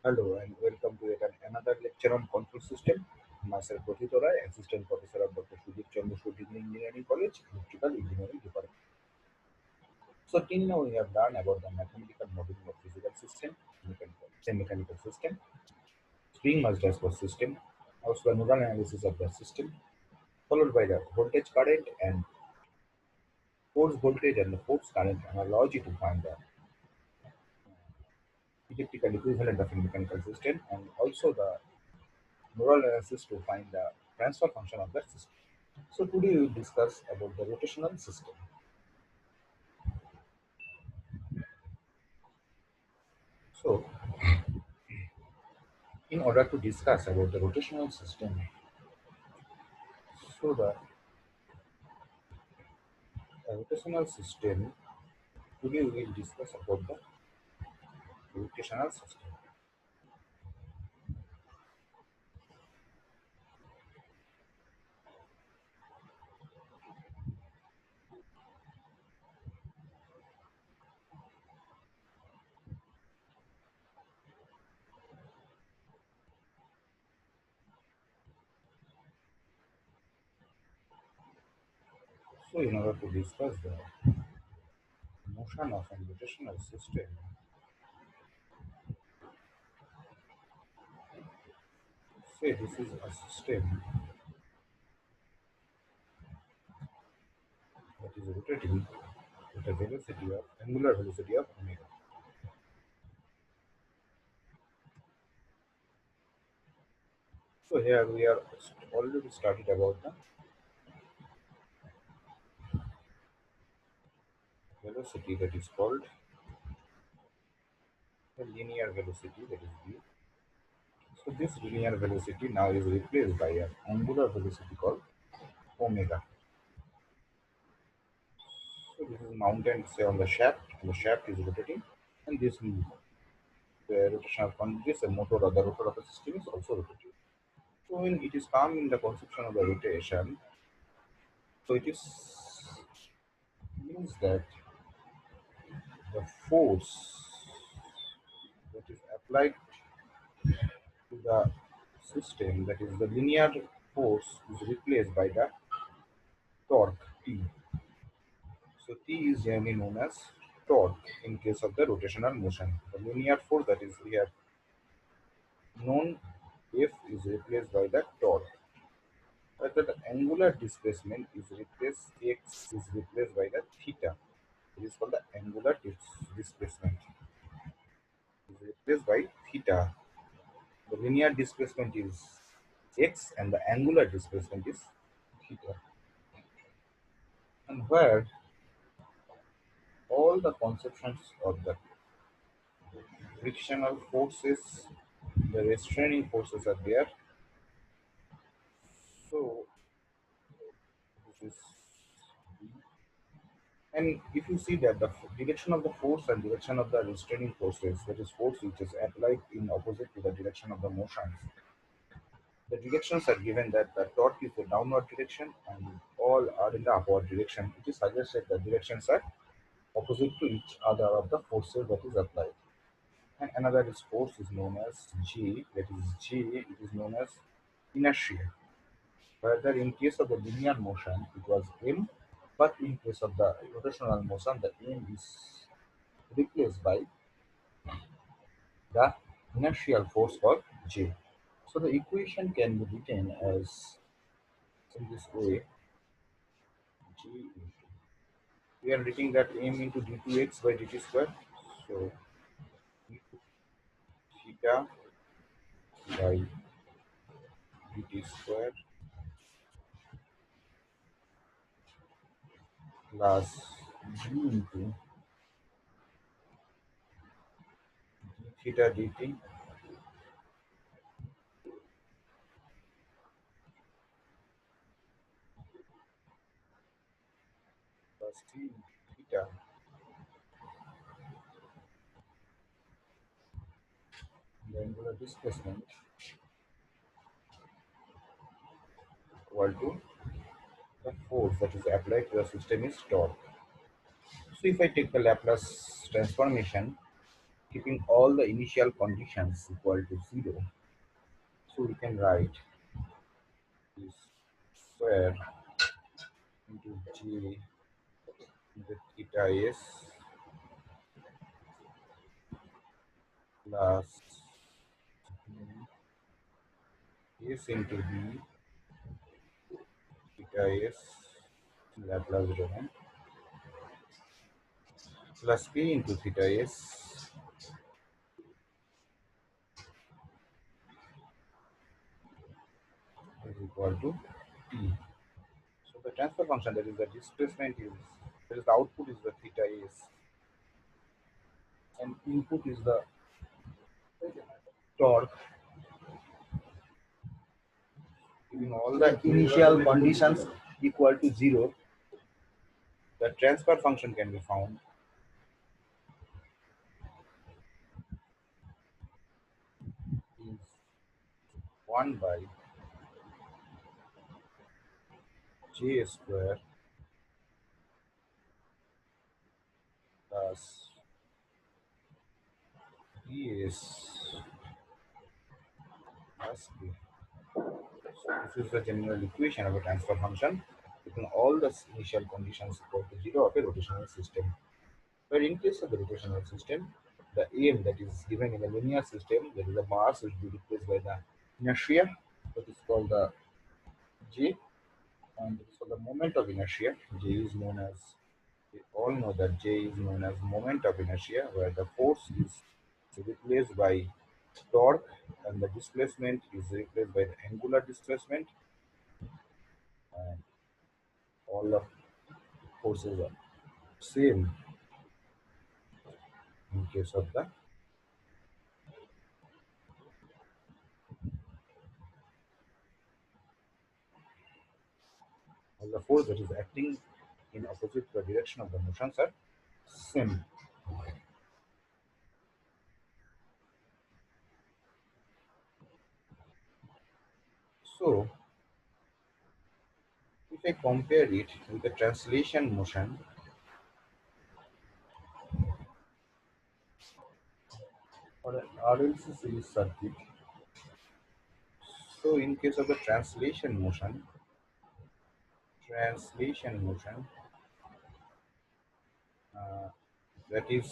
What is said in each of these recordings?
Hello and welcome to yet another lecture on control system. Myself Prathita Roy, Assistant Professor of Dr. Sudhir Chandra Engineering College, Electrical Engineering Department. So till now we have learned about the mathematical modeling of physical system, mechanical system, spring mass transport system, also the nodal analysis of the system, followed by the voltage current and force voltage and the force current analogy to find the electrical equivalent of a mechanical system, and also the nodal analysis to find the transfer function of that system. So today we will discuss about the rotational system. So in order to discuss about the rotational system, so the rotational system, today we will discuss about the rotational system. So in order to discuss the motion of a rotational system, say this is a system that is rotating with a velocity of angular velocity of omega. So here we are already started about the velocity that is called the linear velocity, that is v. So this linear velocity now is replaced by an angular velocity called omega. So this is mounted say on the shaft, and the shaft is rotating, and this rotational this motor or the rotor of the system is also rotating. So when it is come in the conception of the rotation, so it is means that the force that is applied to the system, that is the linear force, is replaced by the torque T. So T is generally known as torque in case of the rotational motion. The linear force that is here known F is replaced by the torque. Whether the angular displacement is replaced, X is replaced by the theta. It is called the angular displacement. It is replaced by theta. The linear displacement is X and the angular displacement is theta. And where all the conceptions of the frictional forces, the restraining forces are there. So this is and if you see that the direction of the force and direction of the restraining forces, that is force which is applied in opposite to the direction of the motions, the directions are given that the torque is the downward direction and all are in the upward direction. It is suggested that directions are opposite to each other of the forces that is applied. And another is force is known as G, that is G, it is known as inertia. Whether in case of the linear motion it was M, but in case of the rotational motion the M is replaced by the inertial force called J. So the equation can be written as in this way: G into, we are writing that M into d2x by dt square. So theta by dt square plus G into d theta dt plus T into theta, the angular displacement equal to the force that is applied to the system is torque. So if I take the Laplace transformation, keeping all the initial conditions equal to 0. So we can write this square into j into theta s plus s into b theta s Laplace domain plus p into theta s is equal to t. So the transfer function, that is the displacement, is that is the output is the theta s and input is the torque, giving all the initial conditions equal to 0. The transfer function can be found is 1 by j square plus ds plus k. So this is the general equation of a transfer function keeping all the initial conditions equal to 0 of a rotational system. But in case of the rotational system, the aim that is given in a linear system, that is the mass, will be replaced by the inertia, that is called the J, and for the moment of inertia, J is known as, we all know that J is known as moment of inertia, where the force is replaced by torque and the displacement is replaced by the angular displacement, and all the forces are same in case of the all the force that is acting in opposite the direction of the motions are same. So if I compare it with the translation motion or an RLC series circuit, so in case of the translation motion, uh, that is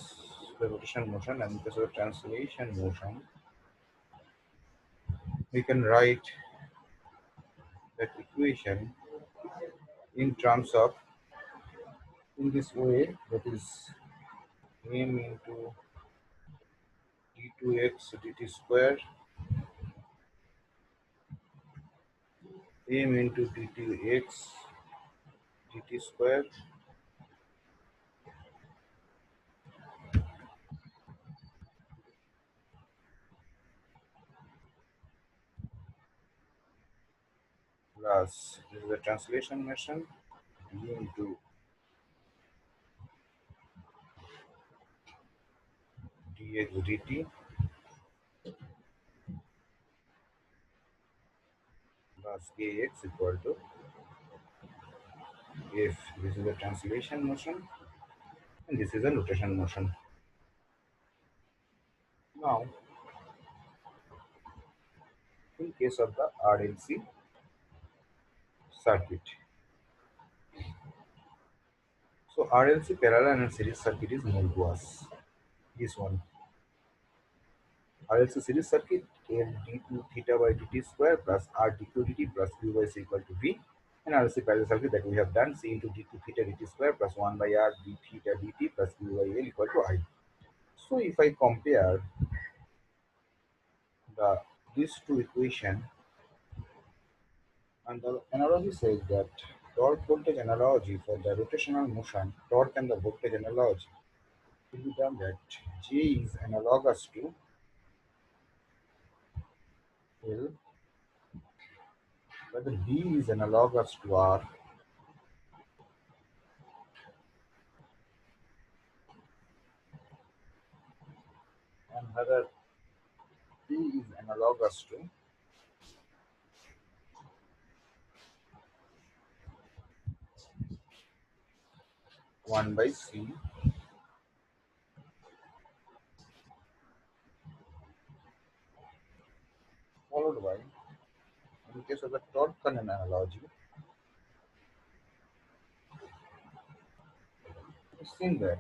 the rotation motion, and in case of the translation motion, we can write that equation in terms of in this way, that is m into d2x dt square, m into d2x dt square plus this is the translation motion d into dx dt plus kx equal to, if this is a translation motion and this is a rotation motion. Now, in case of the RLC circuit, so RLC parallel and series circuit is known to us. This one, RLC series circuit, m d2 theta by dt square plus r dq dt plus q by c equal to v, and RLC parallel circuit that we have done, c into d2 theta dt square plus 1 by r d theta dt plus q by l equal to I. So if I compare the these two equations, and the analogy says that torque voltage analogy for the rotational motion, torque and the voltage analogy will be done that J is analogous to L, whether B is analogous to R, and whether P is analogous to 1 by C followed by, in case of the torque current analogy, we've seen that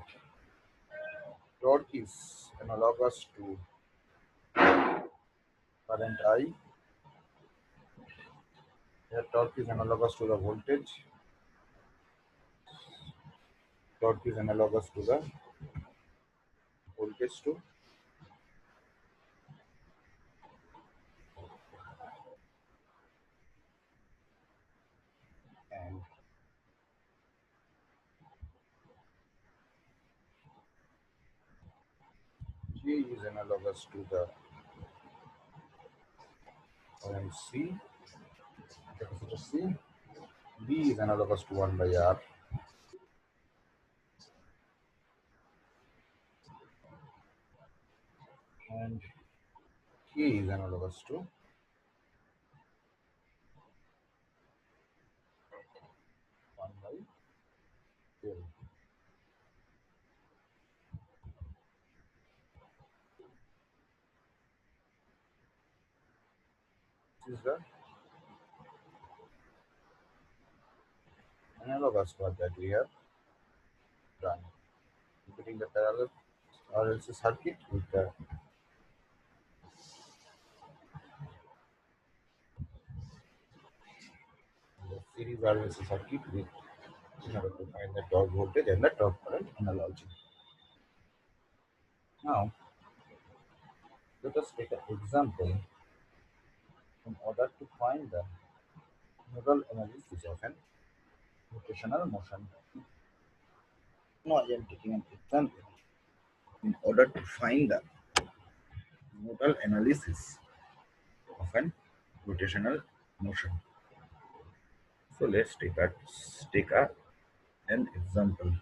torque is analogous to current I, where torque is analogous to the voltage, torque is analogous to the voltage too, and J is analogous to the RLC, capacitor C, B is analogous to 1 by R, and K is analogous to 1 by L. This is the analogous part that we have done. Putting the parallel RLC circuit with the series RLC circuit with, in order to find the torque voltage and the torque current analogy. Now, let us take an example in order to find the nodal analysis of an rotational motion. Now, I am taking an example in order to find the nodal analysis of an rotational motion. So let's take an example.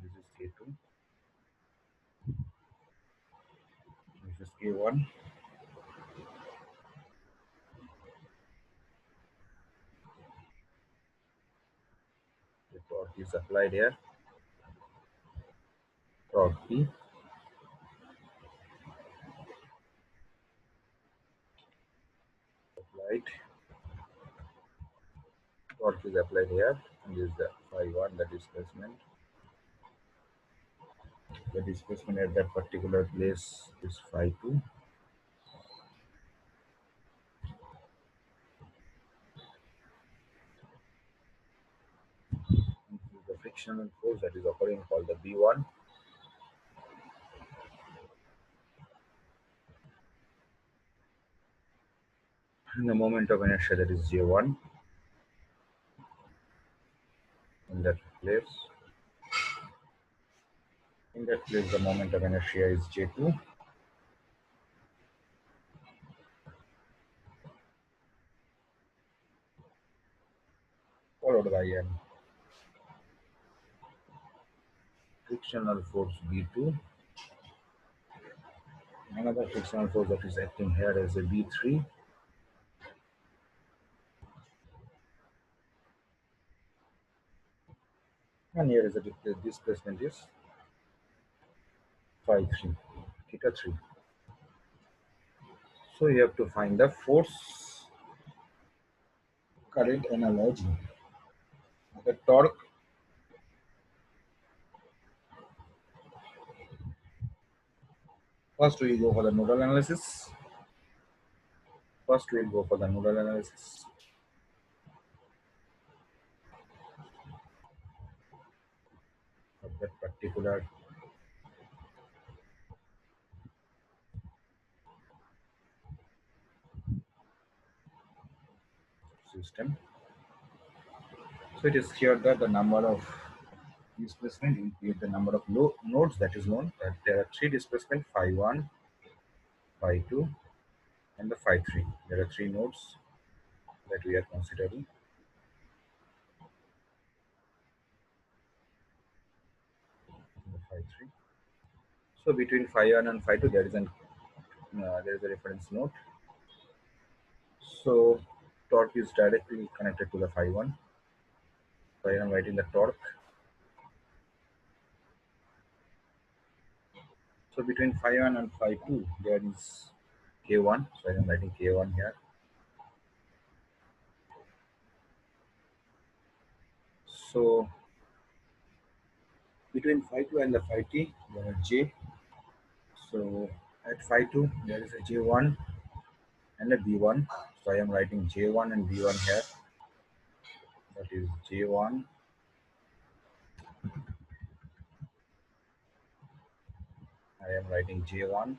This is K2, this is K1. The torque is applied here. Torque P. Applied. Torque is applied here. And this is the phi 1, the displacement. The displacement at that particular place is phi 2. And this is the frictional force that is occurring called the B1. And the moment of inertia, that is J1 in that place. In that place, the moment of inertia is J2. Followed by an frictional force B2. Another frictional force that is acting here as a B3. And here is a displacement is phi 3, theta 3. So you have to find the force current analogy. The torque first we go for the nodal analysis. First we'll go for the nodal analysis. Of that particular system. So it is here that the number of displacement increase the number of nodes that is known. That there are three displacement phi 1, phi 2, and the phi 3. There are three nodes that we are considering. The phi 3. So between phi 1 and phi 2, there is a reference node. So torque is directly connected to the phi 1. So I am writing the torque. So between phi 1 and phi 2, there is K1. So I am writing K1 here. So between phi 2 and the phi t, there are J. So at phi 2, there is a J1 and a B1. So I am writing J1 and B1 here. That is J1. I am writing J1.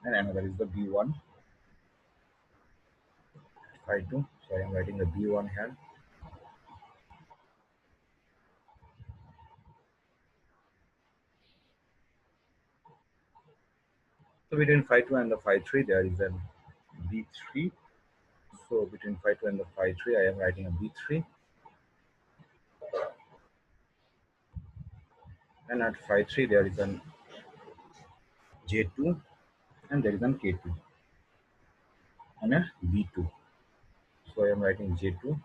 And another is the B1. Phi 2. So I am writing the B1 here. So between phi 2 and the phi 3, there is a B3. So between phi 2 and the phi 3, I am writing a B3. And at phi 3, there is an J2 and there is an K2 and a B2. So I am writing J2.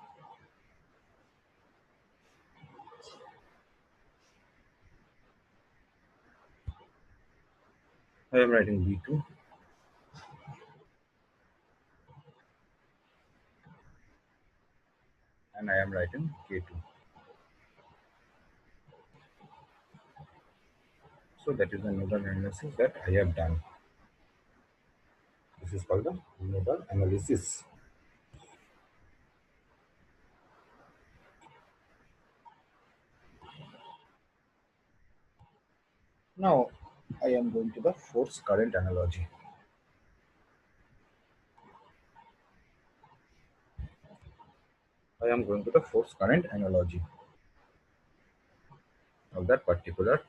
I am writing B2. And I am writing K2. So that is the nodal analysis that I have done. This is called the nodal analysis. Now I am going to the force current analogy. I am going to the force current analogy of that particular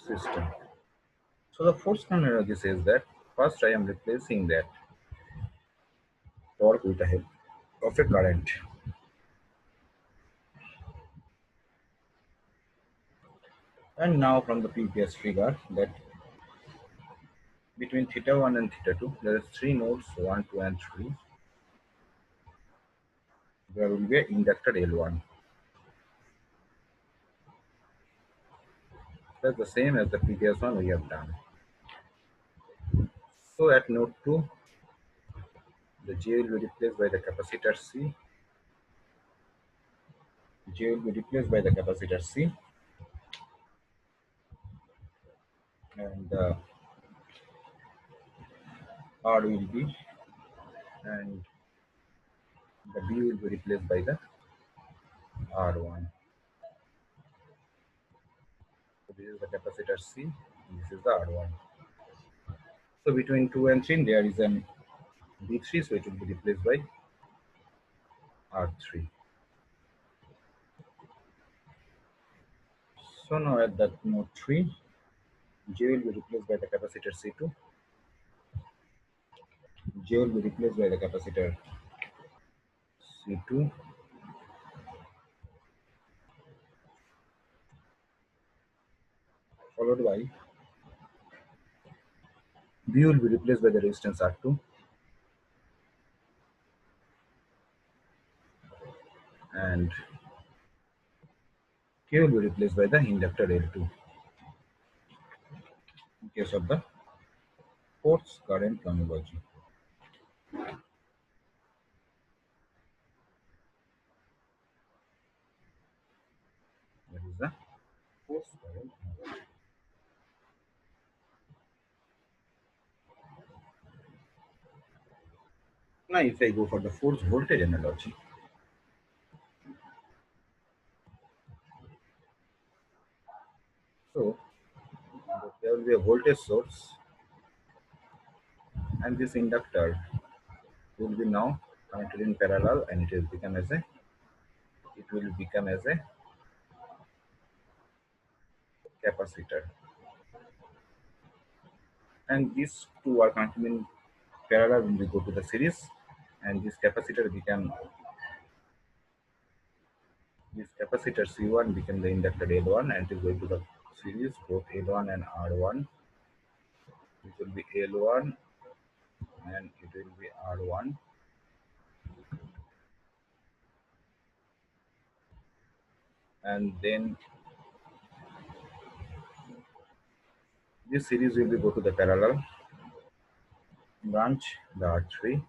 system. So the force current analogy says that first I am replacing that torque with the help of a current. And now from the previous figure that between theta 1 and theta 2, there are three nodes 1, 2, and 3. There will be an inductor L1. That's the same as the previous one we have done. So at node 2, the J will be replaced by the capacitor C. J will be replaced by the capacitor C. And R will be, and the B will be replaced by the R1. So this is the capacitor C, and this is the R1. So between 2 and 3, there is an B3, so it will be replaced by R3. So now at that node 3, J will be replaced by the capacitor C2. J will be replaced by the capacitor C2. Followed by B will be replaced by the resistance R2. And K will be replaced by the inductor L2 in case of the force current analogy. That is the force current analogy. Now if I go for the force voltage analogy, so there will be a voltage source and this inductor will be now connected in parallel, and it will become as a capacitor. And these two are connected in parallel when we go to the series, and this capacitor C1 became the inductor L1, and it is going to the series both L1 and R1. It will be L1 and it will be R1, and then this series will be go to the parallel branch, the R3.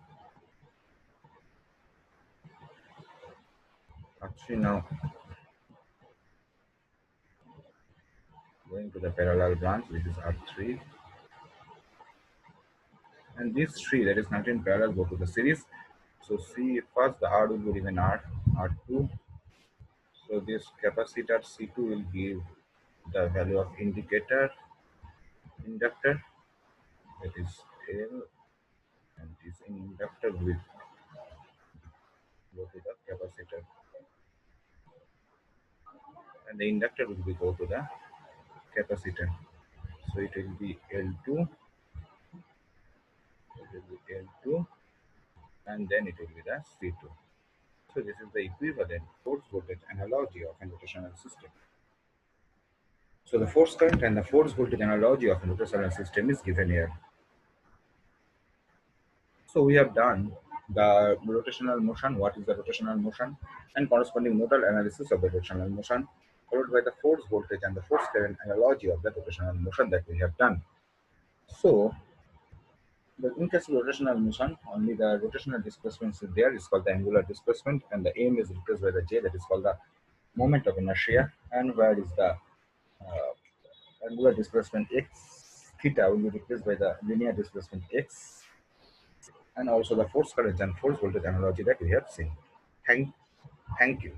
R3 now going to the parallel branch, which is R3, and these three that is connected in parallel go to the series. So see, first the R will be given R2. So this capacitor C2 will give the value of inductor, that is L, and this inductor will go to the capacitor, and the inductor will be go to the capacitor. So it will be L2, it will be L2, and then it will be the C2. So this is the equivalent force voltage analogy of a rotational system. So the force current and the force voltage analogy of a rotational system is given here. So we have done the rotational motion, what is the rotational motion, and corresponding nodal analysis of the rotational motion, followed by the force voltage and the force current analogy of the rotational motion that we have done. So in case of rotational motion, only the rotational displacement is there, is called the angular displacement, and the M is replaced by the J, that is called the moment of inertia, and where is the angular displacement x, theta will be replaced by the linear displacement x, and also the force current and force voltage analogy that we have seen. Thank you.